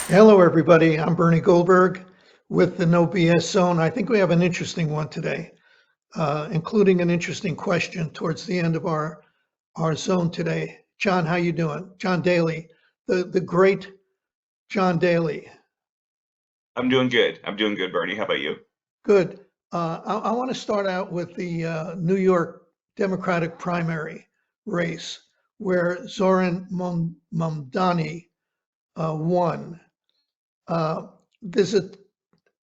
Hello, everybody. I'm Bernie Goldberg with the No BS Zone. I think we have an interesting one today, including an interesting question towards the end of our zone today. John, how you doing? John Daly, the great John Daly. I'm doing good. I'm doing good, Bernie. How about you? Good. I want to start out with the New York Democratic primary race, where Mamdani won. Uh, there's a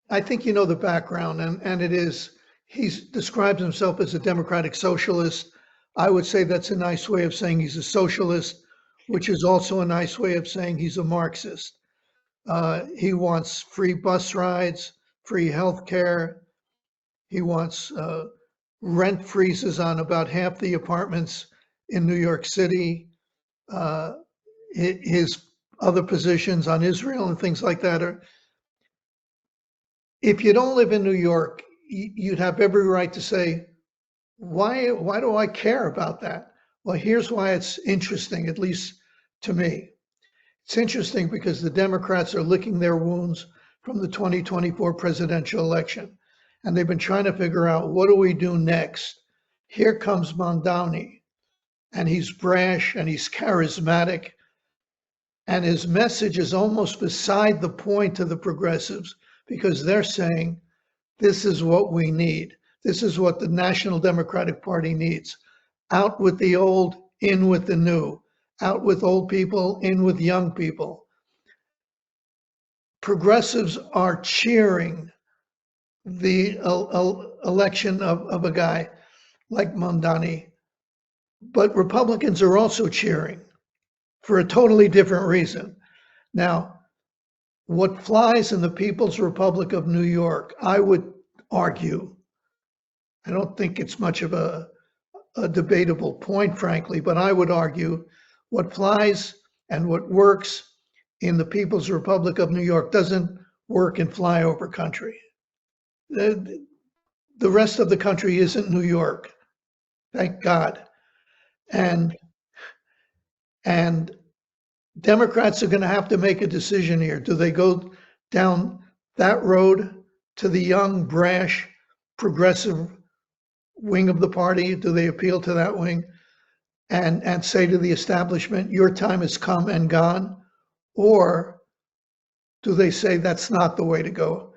I think you know the background, and it is he describes himself as a democratic socialist. I would say that's a nice way of saying he's a socialist, which is also a nice way of saying he's a Marxist. He wants free bus rides, free health care. He wants rent freezes on about half the apartments in New York City. Uh, his other positions on Israel and things like that are, if you don't live in New York, you'd have every right to say, why do I care about that? Well, here's why it's interesting, at least to me. It's interesting because the Democrats are licking their wounds from the 2024 presidential election, and they've been trying to figure out, what do we do next? Here comes Mamdani, and he's brash and he's charismatic, and his message is almost beside the point to the progressives because they're saying, this is what we need. This is what the National Democratic Party needs. Out with the old, in with the new. Out with old people, in with young people. Progressives are cheering the election of a guy like Mamdani, but Republicans are also cheering for a totally different reason. Now, what flies in the People's Republic of New York, I would argue, I don't think it's much of a debatable point, frankly, but I would argue what flies and what works in the People's Republic of New York doesn't work in flyover country. The, the rest of the country isn't New York, thank God. And and Democrats are going to have to make a decision here. Do they go down that road to the young, brash, progressive wing of the party? Do they appeal to that wing and say to the establishment, your time has come and gone? Or do they say that's not the way to go?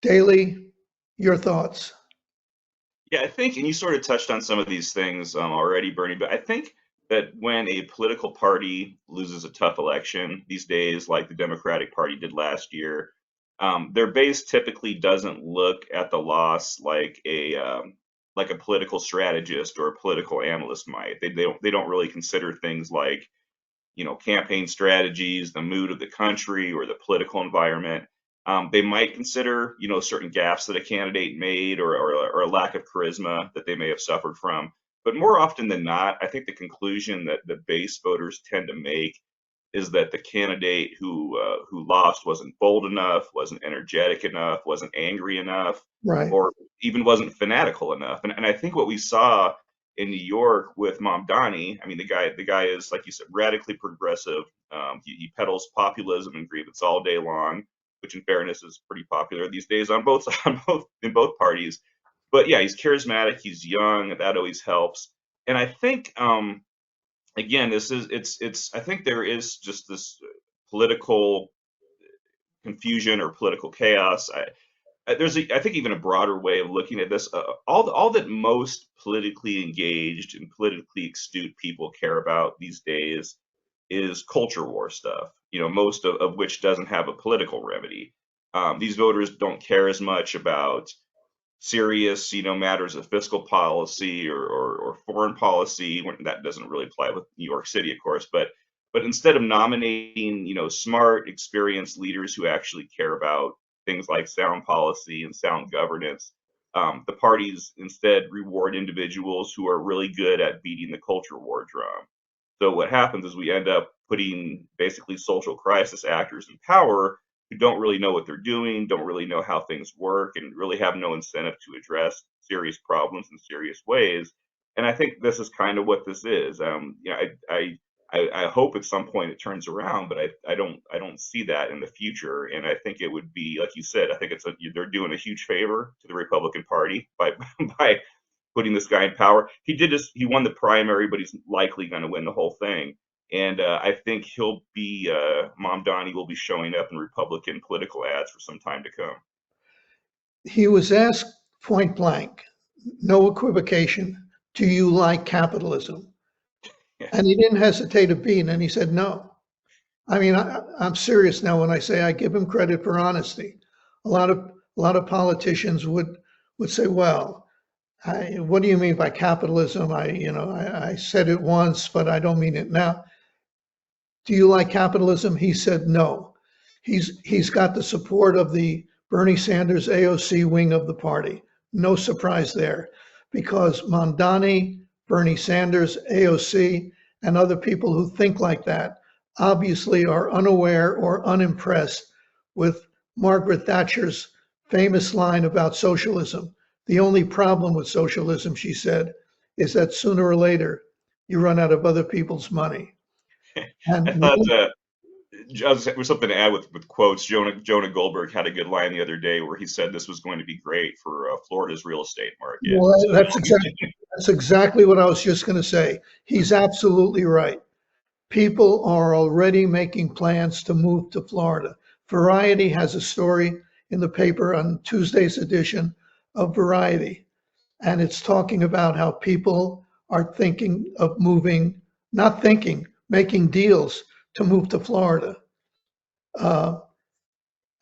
Daly, your thoughts? Yeah, I think, and you sort of touched on some of these things already, Bernie, but I think that when a political party loses a tough election these days, like the Democratic Party did last year, their base typically doesn't look at the loss like a political strategist or a political analyst might. They don't really consider things like campaign strategies, the mood of the country, or the political environment. They might consider, certain gaffes that a candidate made or a lack of charisma that they may have suffered from. But more often than not, I think the conclusion that the base voters tend to make is that the candidate who lost wasn't bold enough, wasn't energetic enough, wasn't angry enough, Right. or even wasn't fanatical enough. And I think what we saw in New York with Mamdani, I mean, the guy is, like you said, radically progressive. He peddles populism and grievance all day long, which in fairness is pretty popular these days on both in both parties. But yeah, he's charismatic. He's young. That always helps. And I think again, this is it's I think there is just this political confusion or political chaos. I think even a broader way of looking at this. All that most politically engaged and politically astute people care about these days is culture war stuff. Most of which doesn't have a political remedy. These voters don't care as much about serious, matters of fiscal policy or foreign policy. That doesn't really apply with New York City, of course, but instead of nominating, smart, experienced leaders who actually care about things like sound policy and sound governance, the parties instead reward individuals who are really good at beating the culture war drum. So what happens is we end up putting basically social crisis actors in power who don't really know what they're doing, don't really know how things work, and really have no incentive to address serious problems in serious ways. And I think this is kind of what this is. I hope at some point it turns around, but I don't see that in the future. And I think it would be, like you said, I think they're doing a huge favor to the Republican Party by by putting this guy in power. He won the primary, but he's likely going to win the whole thing. And I think Mamdani will be showing up in Republican political ads for some time to come. He was asked point blank, no equivocation, do you like capitalism? Yeah. And he didn't hesitate a beat, and he said no. I mean, I'm serious now when I say I give him credit for honesty. A lot of politicians would say, well, what do you mean by capitalism? I said it once, but I don't mean it now. Do you like capitalism? He said no. He's got the support of the Bernie Sanders AOC wing of the party. No surprise there, because Mamdani, Bernie Sanders, AOC, and other people who think like that obviously are unaware or unimpressed with Margaret Thatcher's famous line about socialism. The only problem with socialism, she said, is that sooner or later you run out of other people's money. I And thought there was something to add with quotes. Jonah Goldberg had a good line the other day where he said this was going to be great for Florida's real estate market. well, So, that's exactly what I was just going to say. He's absolutely right. People are already making plans to move to Florida. Variety has a story in the paper on Tuesday's edition of Variety, and it's talking about how people are thinking of moving, not thinking, making deals to move to Florida. Uh,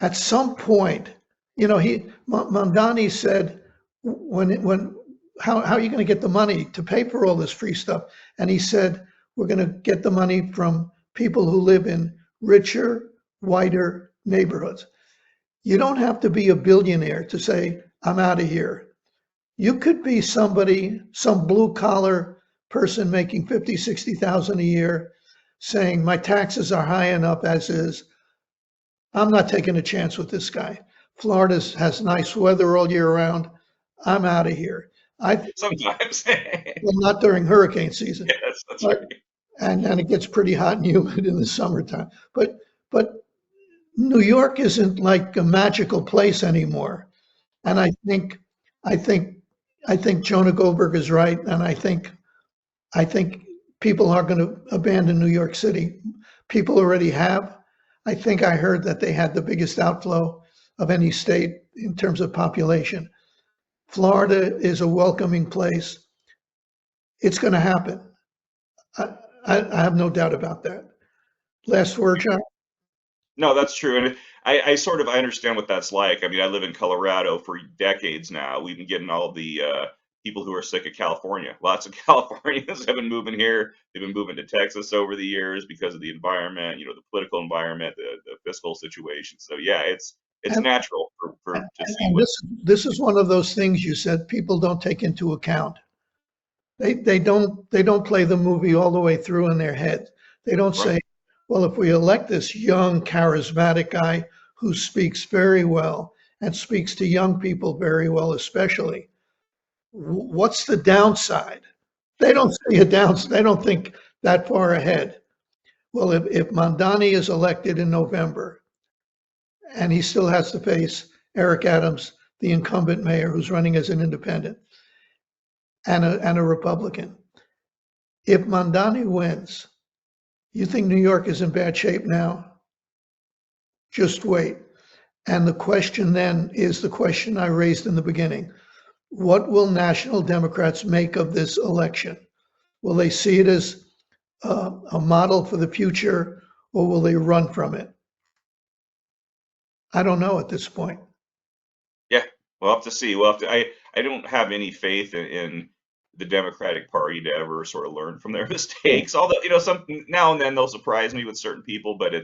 at some point, Mamdani said, when how are you going to get the money to pay for all this free stuff? And he said, we're going to get the money from people who live in richer, whiter neighborhoods. You don't have to be a billionaire to say, I'm out of here. You could be somebody, some blue collar person making 50, 60,000 a year saying my taxes are high enough as is. I'm not taking a chance with this guy. Florida has nice weather all year round. I'm out of here. sometimes. Well, not during hurricane season, Yes, that's but right. and it gets pretty hot and humid in the summertime. But New York isn't like a magical place anymore. And I think I think Jonah Goldberg is right, and I think people are going to abandon New York City. People already have. I think I heard that they had the biggest outflow of any state in terms of population. Florida is a welcoming place. It's going to happen. I, I have no doubt about that. Last word, John? No, that's true. And I understand what that's like. I mean, I live in Colorado for decades now. We've been getting all the people who are sick of California. Lots of Californians have been moving here. They've been moving to Texas over the years because of the environment, the political environment, the fiscal situation. So yeah, it's And, natural for to see and what. this is one of those things you said people don't take into account. They don't play the movie all the way through in their head. They don't Right. say, well, if we elect this young, charismatic guy who speaks very well and speaks to young people very well, especially, what's the downside? They don't see a downside. They don't think that far ahead. Well, if Mamdani is elected in November and he still has to face Eric Adams, the incumbent mayor who's running as an independent, and a Republican, if Mamdani wins, you think New York is in bad shape now? Just wait. And the question then is the question I raised in the beginning. What will national Democrats make of this election? Will they see it as a model for the future, or will they run from it? I don't know at this point. Yeah, we'll have to see. I don't have any faith in the Democratic Party to ever sort of learn from their mistakes. Although, some now and then they'll surprise me with certain people, but I'm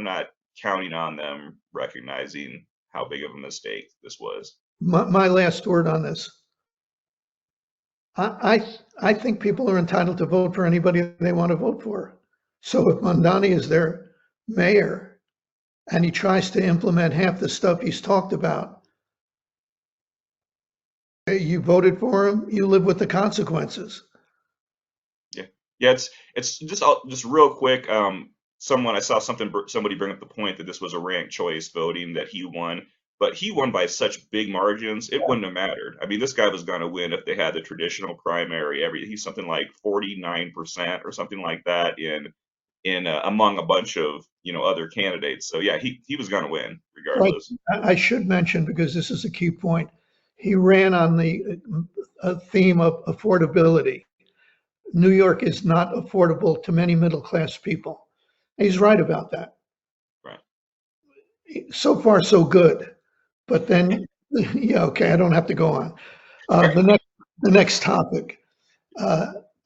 not counting on them recognizing how big of a mistake this was. My last word on this. I think people are entitled to vote for anybody they want to vote for. So if Mamdani is their mayor and he tries to implement half the stuff he's talked about, you voted for him, you live with the consequences. Yeah. Yeah, it's just real quick. Someone I saw somebody bring up the point that this was a ranked choice voting that he won, but he won by such big margins it wouldn't have mattered. I mean, this guy was going to win if they had the traditional primary. He's something like 49% or something like that in among a bunch of other candidates. So yeah, he was going to win Like, regardless. I should mention, because this is a key point, he ran on the theme of affordability. New York is not affordable to many middle-class people. He's right about that. Right. So far, so good. But then, yeah, okay, I don't have to go on. The next topic.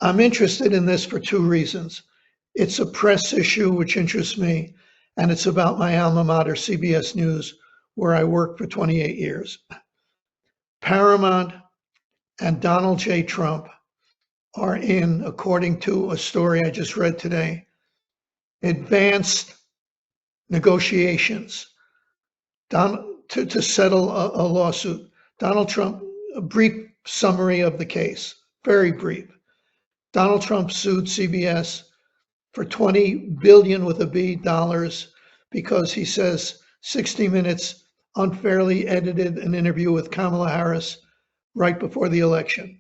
I'm interested in this for two reasons. It's a press issue, which interests me, and it's about my alma mater, CBS News, where I worked for 28 years. Paramount and Donald J. Trump are in, according to a story I just read today, advanced negotiations to settle a lawsuit. Donald Trump, a brief summary of the case, very brief. Donald Trump sued CBS for $20 billion with a B dollars because he says 60 Minutes unfairly edited an interview with Kamala Harris right before the election.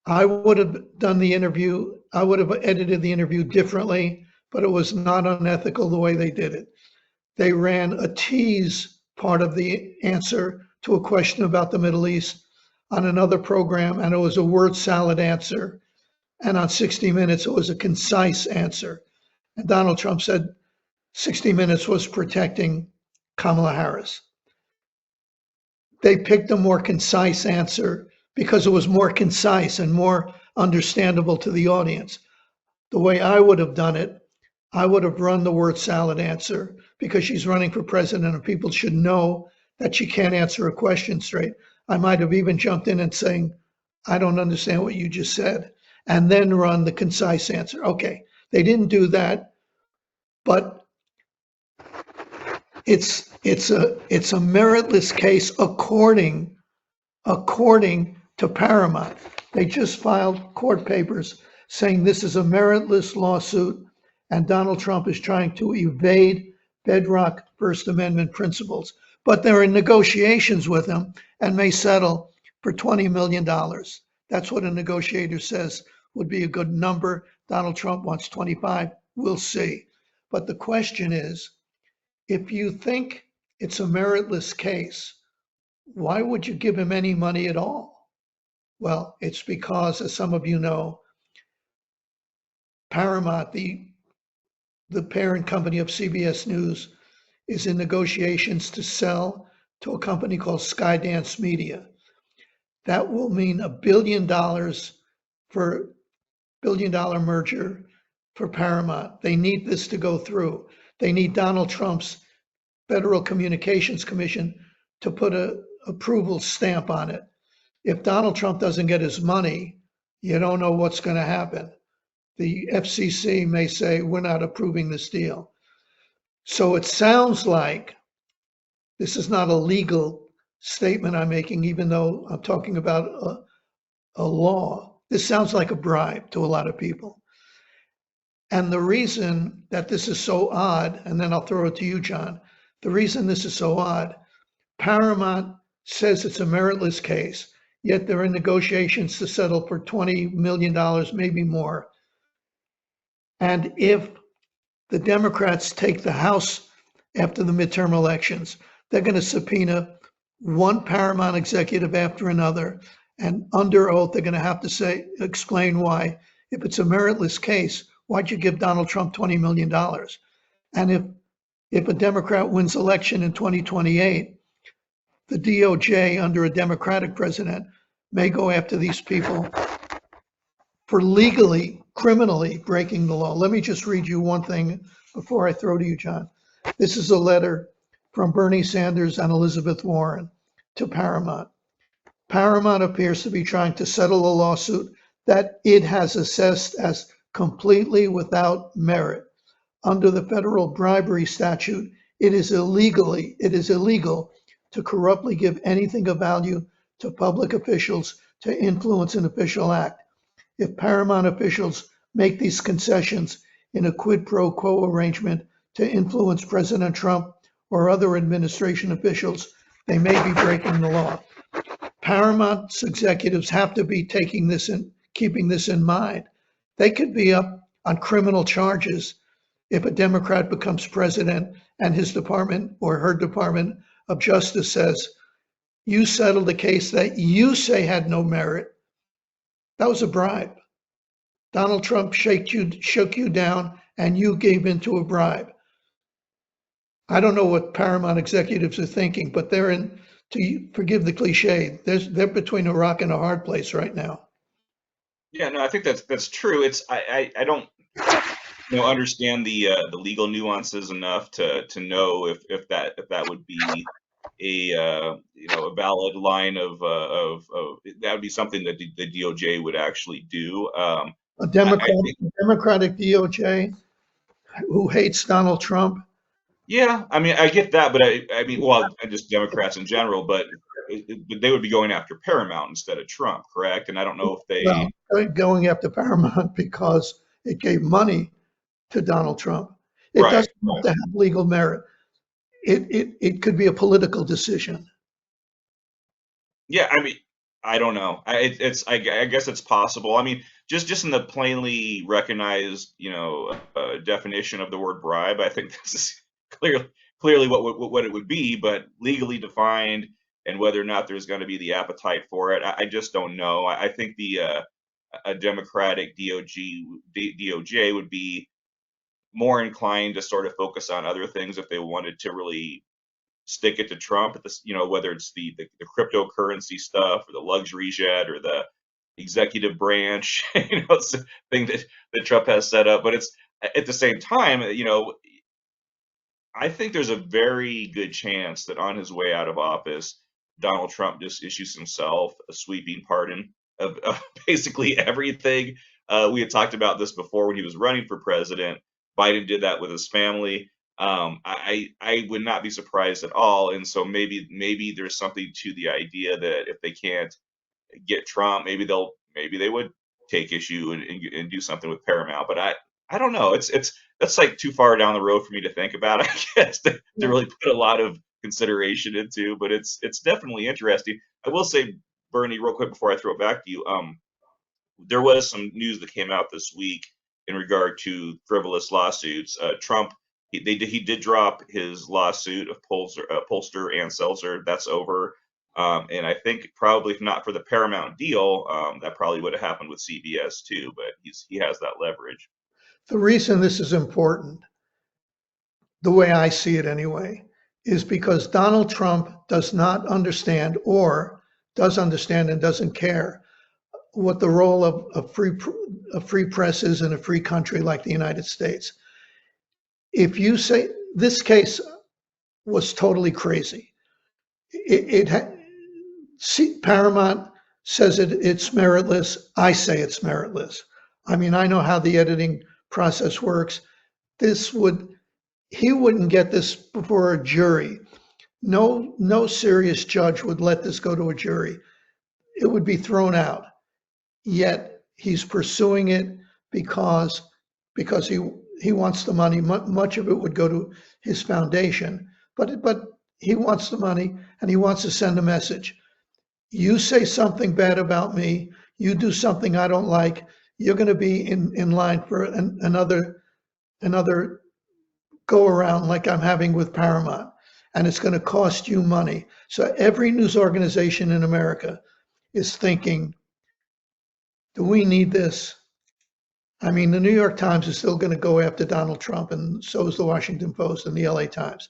I would have done the interview, I would have edited the interview differently, but it was not unethical the way they did it. They ran a tease part of the answer to a question about the Middle East on another program, and it was a word salad answer. And on 60 Minutes, it was a concise answer. And Donald Trump said 60 Minutes was protecting Kamala Harris. They picked a more concise answer because it was more concise and more understandable to the audience. The way I would have done it, I would have run the word salad answer because she's running for president and people should know that she can't answer a question straight. I might have even jumped in and saying, I don't understand what you just said, and then run the concise answer. Okay, they didn't do that, but it's a meritless case according to Paramount. They just filed court papers saying this is a meritless lawsuit and Donald Trump is trying to evade bedrock First Amendment principles. But they're in negotiations with him and may settle for $20 million. That's what a negotiator says would be a good number. Donald Trump wants 25. We'll see. But the question is, if you think it's a meritless case, why would you give him any money at all? Well, it's because, as some of you know, Paramount, the parent company of CBS News, is in negotiations to sell to a company called Skydance Media. That will mean $1 billion for billion-dollar merger for Paramount. They need this to go through. They need Donald Trump's Federal Communications Commission to put a approval stamp on it. If Donald Trump doesn't get his money, you don't know what's going to happen. The FCC may say, we're not approving this deal. So it sounds like this is not a legal statement I'm making, even though I'm talking about a law. This sounds like a bribe to a lot of people. And the reason that this is so odd, and then I'll throw it to you, John, the reason this is so odd, Paramount says it's a meritless case, yet they're in negotiations to settle for $20 million, maybe more. And if the Democrats take the House after the midterm elections, they're going to subpoena one Paramount executive after another. And under oath, they're going to have to explain why. If it's a meritless case, why'd you give Donald Trump $20 million? And if a Democrat wins election in 2028, the DOJ under a Democratic president may go after these people for legally, criminally breaking the law. Let me just read you one thing before I throw to you, John. This is a letter from Bernie Sanders and Elizabeth Warren to Paramount. Paramount appears to be trying to settle a lawsuit that it has assessed as completely without merit. Under the federal bribery statute, it is illegal to corruptly give anything of value to public officials to influence an official act. if Paramount officials make these concessions in a quid pro quo arrangement to influence President Trump or other administration officials, they may be breaking the law. Paramount's executives have to be keeping this in mind. They could be up on criminal charges if a Democrat becomes president and his department or her Department of Justice says, you settled a case that you say had no merit. That was a bribe. Donald Trump shook you down and you gave into a bribe. I don't know what Paramount executives are thinking, but they're forgive the cliche, they're between a rock and a hard place right now. Yeah, no, I think that's true. I don't understand the legal nuances enough to know if that would be a valid line of that would be something that the DOJ would actually do. A Democratic DOJ who hates Donald Trump. Yeah, I mean, I get that, but I mean, well, just Democrats in general, but they would be going after Paramount instead of Trump, correct? And I don't know if they. Well, going after Paramount because it gave money to Donald Trump. It Right, doesn't have to have legal merit. It could be a political decision. Yeah, I mean, I don't know. I guess it's possible. I mean, just in the plainly recognized, definition of the word bribe, I think this is clearly what it would be, but legally defined and whether or not there's going to be the appetite for it, I just don't know. I think a Democratic DOJ would be more inclined to sort of focus on other things if they wanted to really stick it to Trump at this, whether it's the cryptocurrency stuff or the luxury jet or the executive branch, thing that Trump has set up. But it's at the same time, I think there's a very good chance that on his way out of office, Donald Trump just issues himself a sweeping pardon of basically everything. We had talked about this before when he was running for president. Biden did that with his family. I would not be surprised at all. And so maybe there's something to the idea that if they can't get Trump, maybe they would take issue and do something with Paramount. But I don't know. That's like too far down the road for me to think about, I guess, to really put a lot of consideration into. But it's definitely interesting. I will say, Bernie, real quick before I throw it back to you, there was some news that came out this week in regard to frivolous lawsuits. Trump, he did drop his lawsuit of Pollster and Seltzer. That's over. And I think probably if not for the Paramount deal, that probably would have happened with CBS too. But he has that leverage. The reason this is important, the way I see it anyway, is because Donald Trump does not understand, or does understand and doesn't care, what the role of a free press is in a free country like the United States. If you say this case was totally crazy, Paramount says it's meritless. I say it's meritless. I mean, I know how the editing process works. He wouldn't get this before a jury. No serious judge would let this go to a jury. It would be thrown out. Yet he's pursuing it because he wants the money. Much of it would go to his foundation, but he wants the money and he wants to send a message. You say something bad about me, you do something I don't like, you're going to be in line for another go around like I'm having with Paramount, and it's going to cost you money. So every news organization in America is thinking, do we need this? I mean, the New York Times is still going to go after Donald Trump, and so is the Washington Post and the LA Times.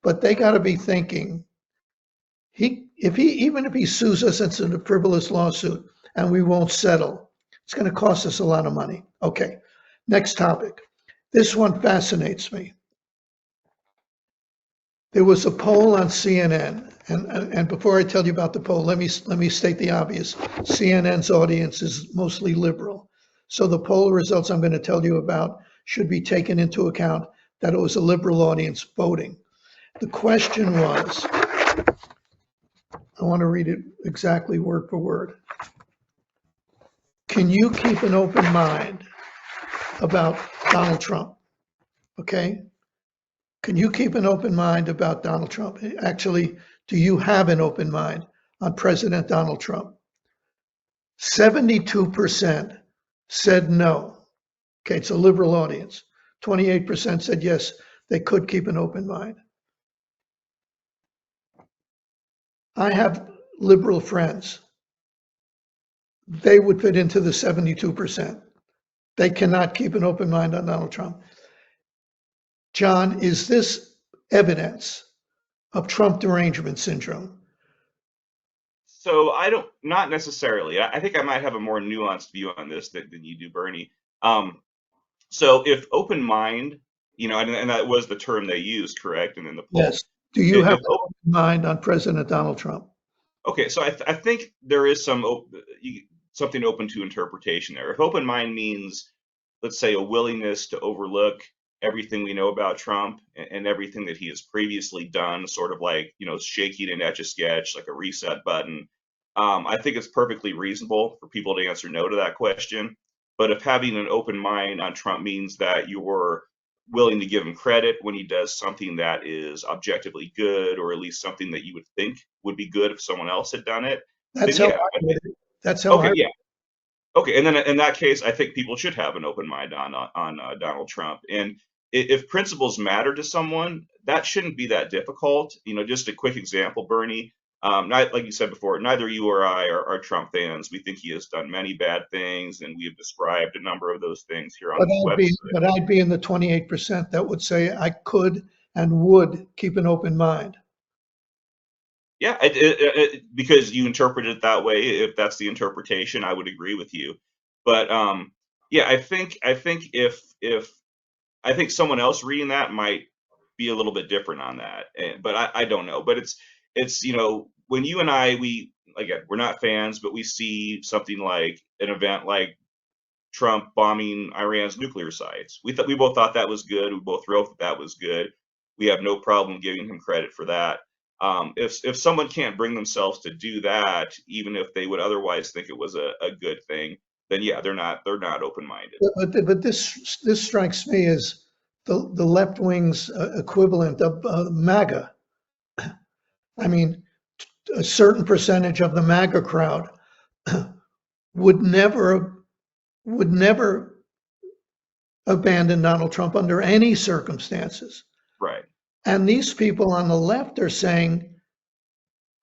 But they got to be thinking, even if he sues us in a frivolous lawsuit and we won't settle, it's going to cost us a lot of money. Okay, next topic. This one fascinates me. There was a poll on CNN, and before I tell you about the poll, let me state the obvious. CNN's audience is mostly liberal. So the poll results I'm going to tell you about should be taken into account that it was a liberal audience voting. The question was, I want to read it exactly word for word. can you keep an open mind about Donald Trump? Okay? Can you keep an open mind about Donald Trump? Actually, do you have an open mind on President Donald Trump? 72% said no. Okay, it's a liberal audience. 28% said yes, they could keep an open mind. I have liberal friends. They would fit into the 72%. They cannot keep an open mind on Donald Trump. John, is this evidence of Trump derangement syndrome? So I don't, not necessarily. I think I might have a more nuanced view on this than you do, Bernie. So if open mind, and that was the term they used, correct? And in the poll, Yes. Do you have if an open mind on President Donald Trump? okay, so I think there is something open to interpretation there. If open mind means, let's say, a willingness to overlook everything we know about Trump and everything that he has previously done, sort of like, shaking an etch a sketch, like a reset button. I think it's perfectly reasonable for people to answer no to that question. But if having an open mind on Trump means that you're willing to give him credit when he does something that is objectively good, or at least something that you would think would be good if someone else had done it, That's then how yeah. I read it. That's how I Okay, yeah. Okay, and then in that case, I think people should have an open mind on Donald Trump. And if principles matter to someone, that shouldn't be that difficult. Just a quick example, Bernie. Like you said before, neither you or I are Trump fans. We think he has done many bad things, and we have described a number of those things here on But this website. I'd be in the 28% that would say I could and would keep an open mind. Yeah, because you interpret it that way. If that's the interpretation, I would agree with you. But yeah, I think someone else reading that might be a little bit different on that. But I don't know. But it's when you and I, we, again, we're not fans, but we see something like an event like Trump bombing Iran's nuclear sites. We both thought that was good. We both wrote that that was good. We have no problem giving him credit for that. If someone can't bring themselves to do that, even if they would otherwise think it was a good thing, then yeah, they're not open minded. But this strikes me as the left wing's equivalent of MAGA. I mean, a certain percentage of the MAGA crowd would never abandon Donald Trump under any circumstances. Right. And these people on the left are saying,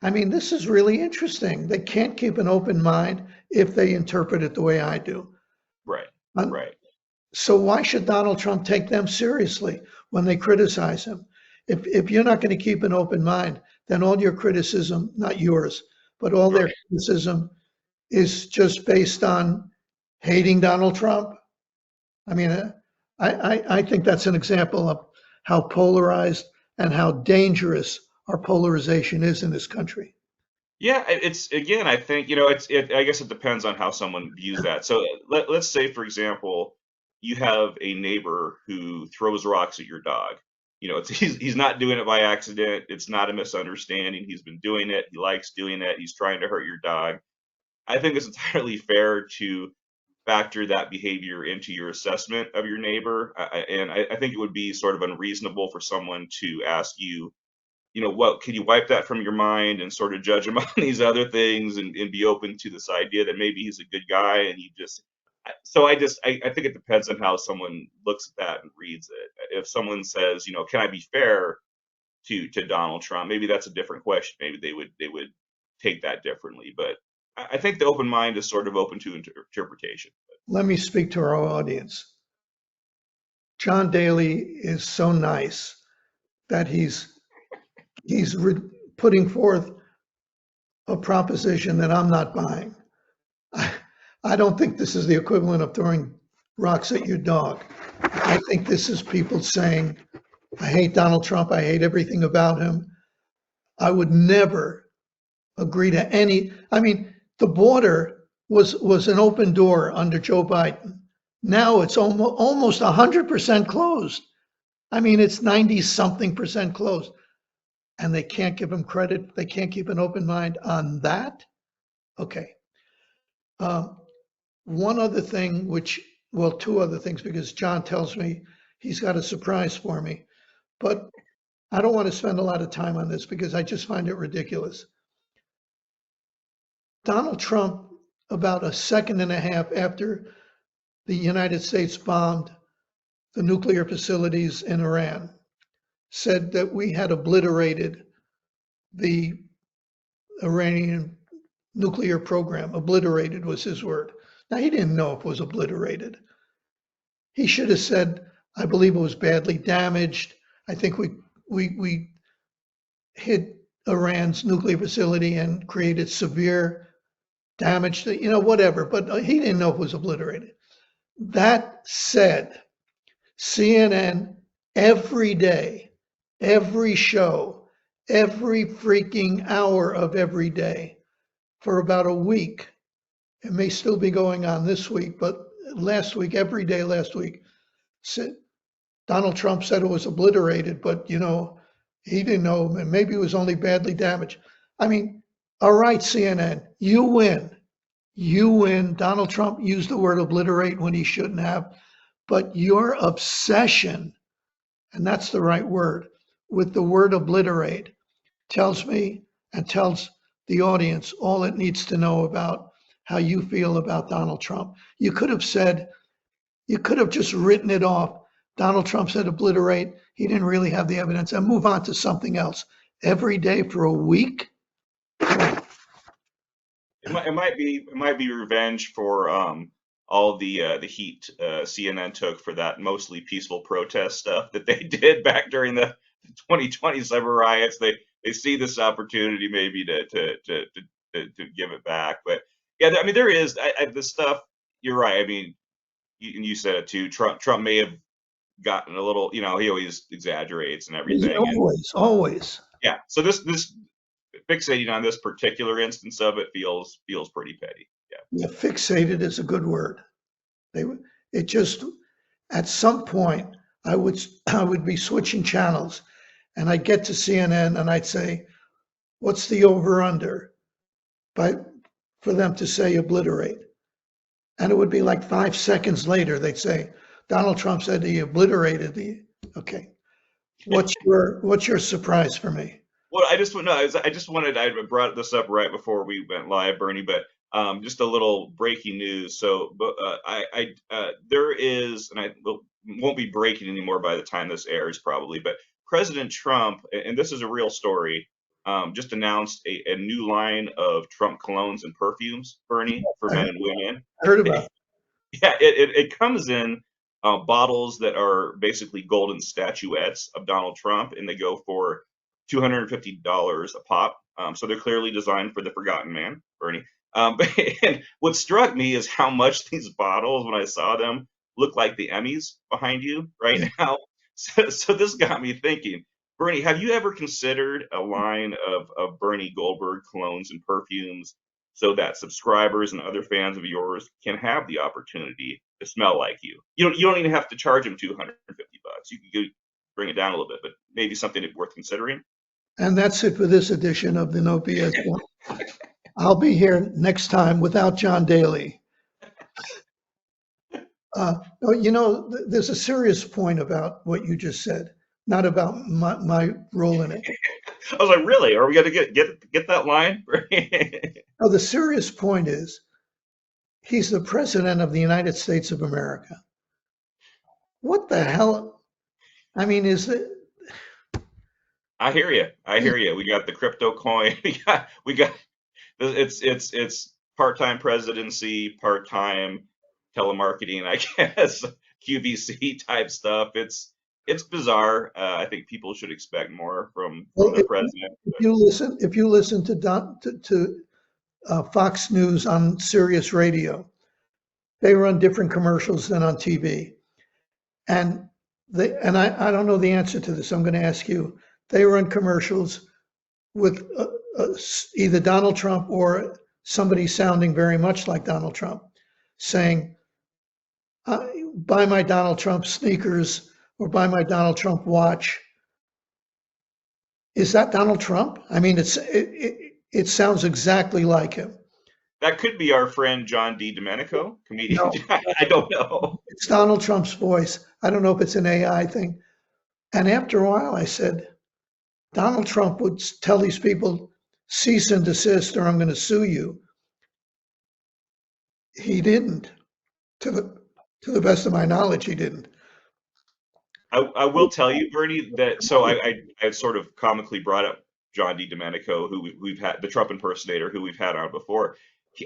I mean, this is really interesting. They can't keep an open mind if they interpret it the way I do. Right. Um, Right. So why should Donald Trump take them seriously when they criticize him? If you're not going to keep an open mind, then all your criticism, not yours, but all their Right. criticism is just based on hating Donald Trump. I mean, I think that's an example of how polarized and how dangerous our polarization is in this country. Yeah, it's again, I think, I guess it depends on how someone views that. So let's say, for example, you have a neighbor who throws rocks at your dog. He's not doing it by accident. It's not a misunderstanding. He's been doing it. He likes doing it. He's trying to hurt your dog. I think it's entirely fair to factor that behavior into your assessment of your neighbor. I think it would be sort of unreasonable for someone to ask you, what can you wipe that from your mind and sort of judge him on these other things, and be open to this idea that maybe he's a good guy, and you just so I think it depends on how someone looks at that and reads it. If someone says, can I be fair to Donald Trump, maybe that's a different question. Maybe they would take that differently. But I think the open mind is sort of open to interpretation. Let me speak to our audience. John Daly is so nice that he's putting forth a proposition that I'm not buying. I don't think this is the equivalent of throwing rocks at your dog. I think this is people saying, I hate Donald Trump. I hate everything about him. I would never agree to any. I mean, the border was an open door under Joe Biden. Now it's almost 100% closed. I mean, it's 90 something percent closed. And they can't give him credit. They can't keep an open mind on that. Okay. one other thing, well, two other things, because John tells me he's got a surprise for me. But I don't want to spend a lot of time on this because I just find it ridiculous. Donald Trump, about a second and a half after the United States bombed the nuclear facilities in Iran, said that we had obliterated the Iranian nuclear program. Obliterated was his word. Now, he didn't know if it was obliterated. He should have said, I believe it was badly damaged. I think we hit Iran's nuclear facility and created severe damage to, whatever. But he didn't know if it was obliterated. That said, CNN every day, every show, every freaking hour of every day for about a week. It may still be going on this week, but last week, every day last week, Donald Trump said it was obliterated, but he didn't know, and maybe it was only badly damaged. I mean, all right, CNN, you win. You win. Donald Trump used the word obliterate when he shouldn't have, but your obsession, and that's the right word, with the word obliterate tells me and tells the audience all it needs to know about how you feel about Donald Trump. You could have just written it off. Donald Trump said obliterate. He didn't really have the evidence, and move on to something else. Every day for a week? It might be revenge for all the heat CNN took for that mostly peaceful protest stuff that they did back during the 2020 summer riots. They see this opportunity maybe to give it back. But yeah, I mean there is the stuff. You're right. I mean, you said it too. Trump may have gotten a little. He always exaggerates and everything. Always. Yeah. So this fixating on this particular instance of it feels pretty petty. Yeah, fixated is a good word. It just, at some point, I would be switching channels, and I'd get to CNN, and I'd say, "What's the over/under?" For them to say obliterate, and it would be like 5 seconds later they'd say, "Donald Trump said he obliterated the." Okay, what's your surprise for me? Well, I brought this up right before we went live, Bernie, but just a little breaking news. So, but there is, and won't be breaking anymore by the time this airs probably, but President Trump, and this is a real story, just announced a new line of Trump colognes and perfumes, Bernie, for men and women. I heard about it. Yeah, it comes in bottles that are basically golden statuettes of Donald Trump, and they go for $250 a pop. So they're clearly designed for the forgotten man, Bernie. And what struck me is how much these bottles, when I saw them, look like the Emmys behind you right now. So this got me thinking, Bernie, have you ever considered a line of Bernie Goldberg colognes and perfumes so that subscribers and other fans of yours can have the opportunity to smell like you? You don't even have to charge them $250. You can bring it down a little bit, but maybe something worth considering. And that's it for this edition of the No BS. I'll be here next time without John Daly. There's a serious point about what you just said, not about my role in it. I was like, really? Are we going to get that line? No, the serious point is he's the president of the United States of America. What the hell? I mean, is it? I hear you. We got the crypto coin. We got it's part-time presidency, part-time telemarketing, I guess, QVC type stuff. It's bizarre. I think people should expect more from the president. If you listen to Fox News on Sirius Radio, they run different commercials than on TV, and I don't know the answer to this. I'm going to ask you. They run commercials with either Donald Trump or somebody sounding very much like Donald Trump, saying, "Buy my Donald Trump sneakers or buy my Donald Trump watch." Is that Donald Trump? I mean, it sounds exactly like him. That could be our friend John D. Domenico, comedian. No, I don't know. it's Donald Trump's voice. I don't know if it's an AI thing. And after a while, I said, Donald Trump would tell these people, cease and desist, or I'm going to sue you. He didn't. To the best of my knowledge, he didn't. I will tell you, Bernie, that so I sort of comically brought up John D. Domenico, who we've had, the Trump impersonator, who we've had on before.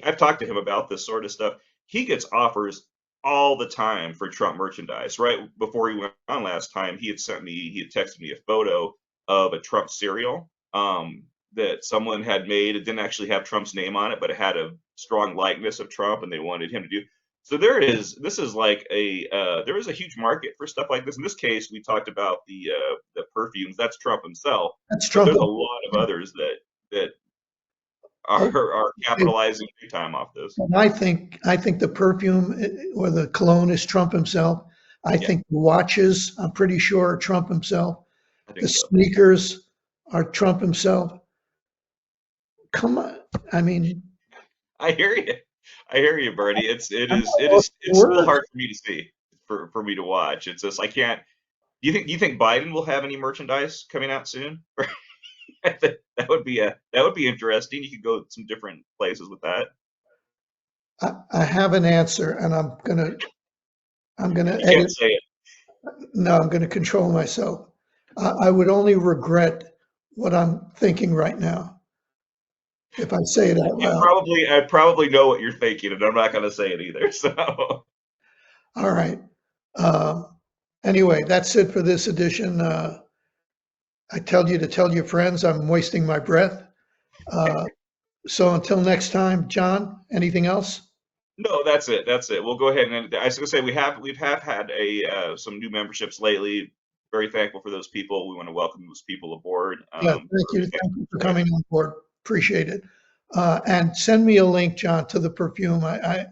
I've talked to him about this sort of stuff. He gets offers all the time for Trump merchandise. Right before he went on last time, he had texted me a photo of a Trump cereal that someone had made. It didn't actually have Trump's name on it, but it had a strong likeness of Trump, and they wanted him to do. So this is like there is a huge market for stuff like this. In this case, we talked about the perfumes. That's Trump himself, That's but Trump. there's a lot of others that are capitalizing big time off this. And I think the perfume or the cologne is Trump himself. I Yeah, think the watches, I'm pretty sure, are Trump himself. I The think so. sneakers are Trump himself. Come on. I mean, I hear you. I hear you, Bernie. I'm not lost for It's still words. hard for me to see, for me to watch. It's just I can't. Do you think Biden will have any merchandise coming out soon? That would be interesting. You could go some different places with that. I have an answer, and I'm gonna You edit. can't say it. No, I'm gonna control myself. I would only regret what I'm thinking right now if I say it out loud. I probably know what you're thinking, and I'm not going to say it either. So, All right. Um, anyway, that's it for this edition. I tell you to tell your friends I'm wasting my breath. Uh, so until next time, John, anything else? no, that's it. That's it. We'll go ahead and I was going to say we've had a some new memberships lately. Very thankful for those people. We want to welcome those people aboard. Yeah, thank you. Thank you for coming on board. Appreciate it. And send me a link, John, to the perfume. I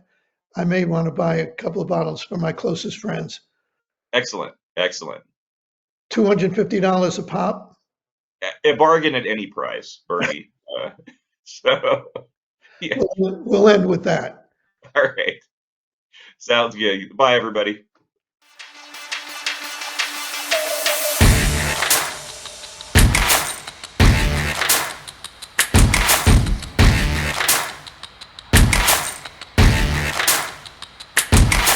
may want to buy a couple of bottles for my closest friends. Excellent, excellent. $250 a pop. A bargain at any price, Bernie. So, yeah. We'll end with that. All right. Sounds good. Bye, everybody.